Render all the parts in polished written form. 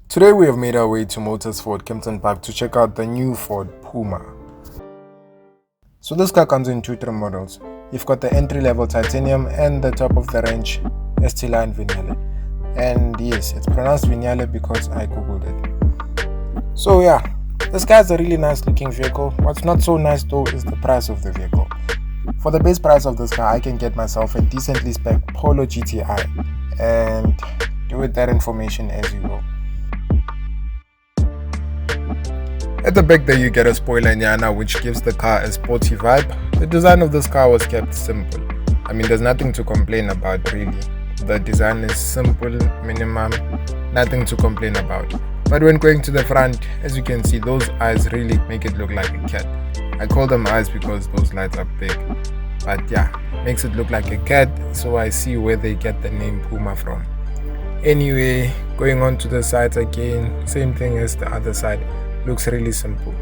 Today we have made our way to Motorsport Kempton Park to check out the new Ford Puma. So this car comes in two trim models. You've got the entry-level titanium and the top of the range ST-Line Vignale. And yes, it's pronounced Vignale because I googled it. So yeah, this guy's a really nice looking vehicle. What's not so nice though is the price of the vehicle. For the base price of this car, I can get myself a decently spec Polo GTI and do with that information as you go. At the back there you get a spoiler nyana which gives the car a sporty vibe. The design of this car was kept simple. I mean, there's nothing to complain about really. The design is simple, minimum, nothing to complain about. But when going to the front, as you can see, those eyes really make it look like a cat. I call them eyes because those lights are big. But yeah, makes it look like a cat, so I see where they get the name Puma from. Anyway, going on to the sides again, same thing as the other side. Looks really simple.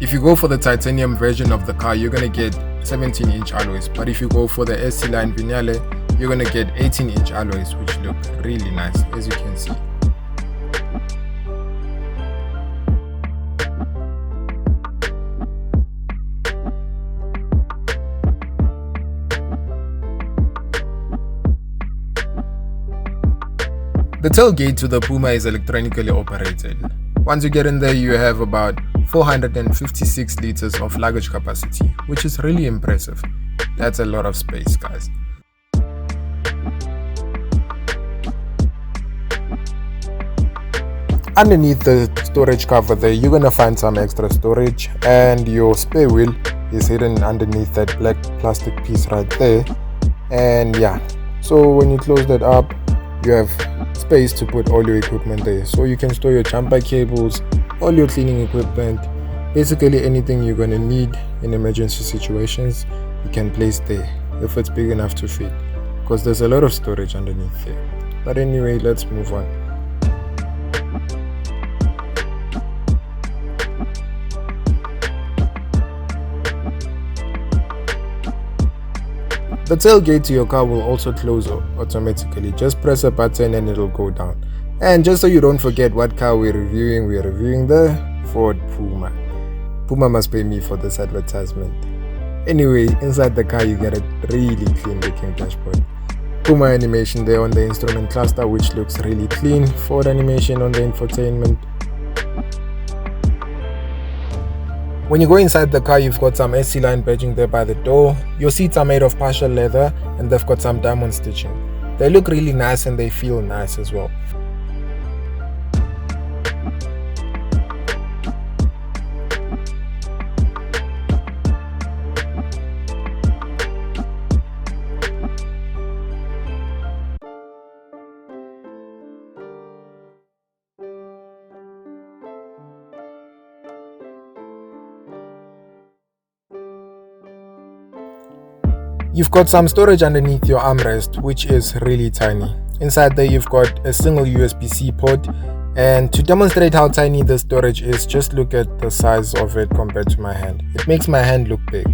If you go for the titanium version of the car, you're gonna get 17-inch alloys, but if you go for the ST-Line Vignale, you're gonna get 18-inch alloys, which look really nice, as you can see. The tailgate to the Puma is electronically operated. Once you get in there, you have about 456 liters of luggage capacity, which is really impressive. That's a lot of space, guys. Underneath the storage cover there, you're gonna find some extra storage, and your spare wheel is hidden underneath that black plastic piece right there. And yeah, so when you close that up, you have space to put all your equipment there, so you can store your jumper cables, all your cleaning equipment, basically anything you're going to need in emergency situations you can place there if it's big enough to fit, because there's a lot of storage underneath there. But anyway, let's move on. The tailgate to your car will also close automatically. Just press a button and it'll go down. And just so you don't forget what car we're reviewing the Ford Puma. Puma must pay me for this advertisement. Anyway, inside the car you get a really clean looking dashboard. Puma animation there on the instrument cluster, which looks really clean. Ford animation on the infotainment. When you go inside the car, you've got some ST-Line badging there by the door. Your seats are made of partial leather and they've got some diamond stitching. They look really nice and they feel nice as well. You've got some storage underneath your armrest, which is really tiny. Inside there you've got a single USB-C port, and to demonstrate how tiny the storage is, just look at the size of it compared to my hand. It makes my hand look big.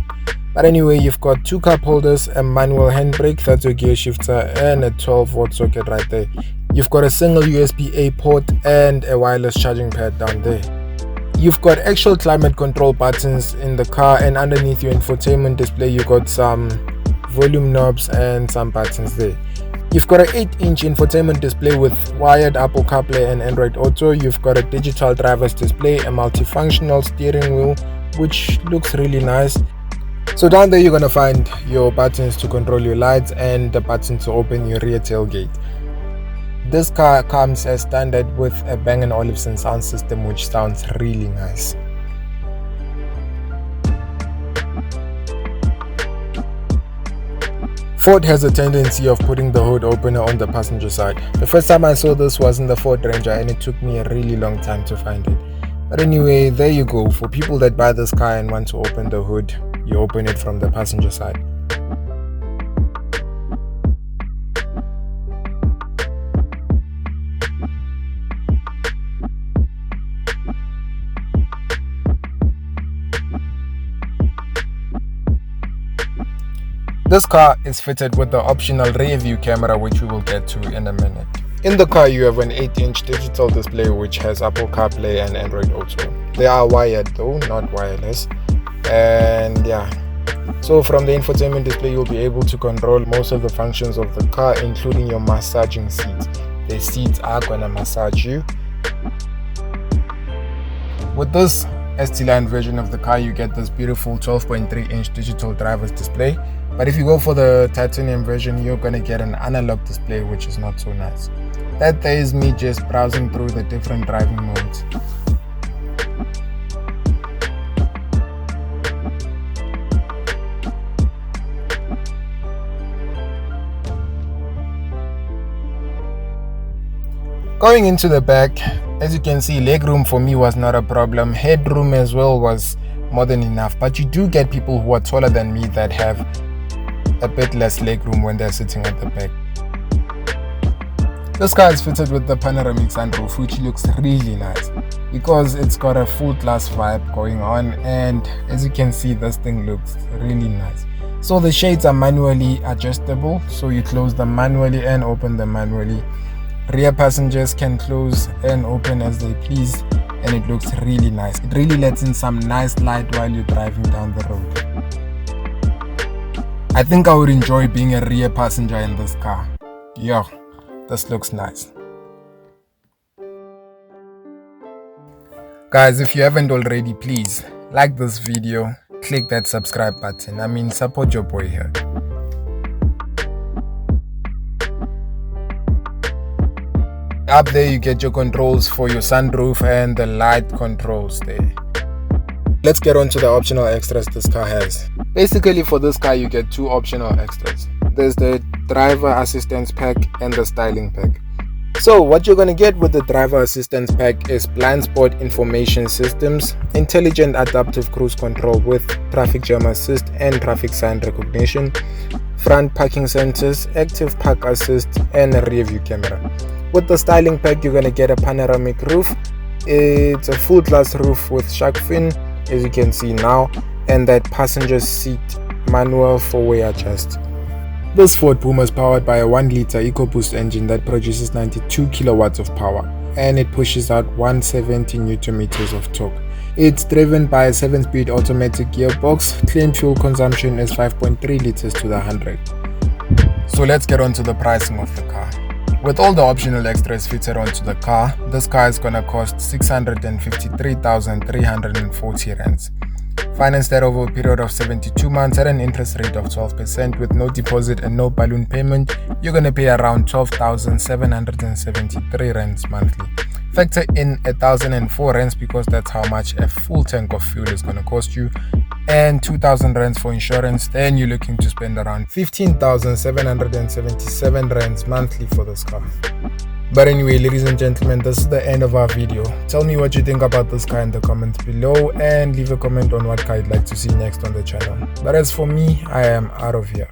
But anyway, you've got two cup holders, a manual handbrake, that's your gear shifter, and a 12-volt socket right there. You've got a single USB-A port and a wireless charging pad down there. You've got actual climate control buttons in the car, and underneath your infotainment display you've got some volume knobs and some buttons there. You've got an 8-inch infotainment display with wired Apple CarPlay and Android Auto. You've got a digital driver's display, a multifunctional steering wheel, which looks really nice. So down there you're going to find your buttons to control your lights and the button to open your rear tailgate. This car comes as standard with a Bang & Olufsen sound system, which sounds really nice. Ford has a tendency of putting the hood opener on the passenger side. The first time I saw this was in the Ford Ranger and it took me a really long time to find it. But anyway, there you go. For people that buy this car and want to open the hood, you open it from the passenger side. This car is fitted with the optional rear view camera, which we will get to in a minute. In the car, you have an 8-inch digital display which has Apple CarPlay and Android Auto. They are wired though, not wireless. And yeah, so from the infotainment display, you'll be able to control most of the functions of the car, including your massaging seats. The seats are gonna massage you. With this ST-Line version of the car, you get this beautiful 12.3-inch digital driver's display. But if you go for the titanium version, you're gonna get an analog display, which is not so nice. That there is me just browsing through the different driving modes. Going into the back, as you can see, legroom for me was not a problem. Headroom as well was more than enough. But you do get people who are taller than me that have a bit less legroom when they're sitting at the back. This car is fitted with the Panoramic Sunroof, which looks really nice because it's got a full glass vibe going on, and as you can see, this thing looks really nice. So the shades are manually adjustable, so you close them manually and open them manually. Rear passengers can close and open as they please, and it looks really nice. It really lets in some nice light while you're driving down the road. I think I would enjoy being a rear passenger in this car. Yeah, this looks nice. Guys, if you haven't already, please like this video, click that subscribe button. Support your boy here. Up there you get your controls for your sunroof and the light controls there. Let's get on to the optional extras this car has. Basically for this car you get two optional extras. There's the driver assistance pack and the styling pack. So what you're going to get with the driver assistance pack is blind spot information systems, intelligent adaptive cruise control with traffic jam assist and traffic sign recognition, front parking sensors, active park assist, and a rear view camera. With the styling pack, you're going to get a panoramic roof. It's a full glass roof with shark fin, as you can see now, and that passenger seat manual four-way adjust. This Ford Puma is powered by a 1-liter EcoBoost engine that produces 92 kilowatts of power, and it pushes out 170 Newton meters of torque. It's driven by a 7-speed automatic gearbox. Claimed fuel consumption is 5.3 liters to the 100. So let's get on to the pricing of the car. With all the optional extras fitted onto the car, this car is gonna cost 653,340 rands. Finance that over a period of 72 months at an interest rate of 12% with no deposit and no balloon payment. You're gonna pay around 12,773 rands monthly. Factor in 1,004 rands because that's how much a full tank of fuel is gonna cost you, and 2,000 rands for insurance. Then you're looking to spend around 15,777 rands monthly for this car. But anyway, ladies and gentlemen, this is the end of our video. Tell me what you think about this car in the comments below, and leave a comment on what car you'd like to see next on the channel. But as for me, I am out of here.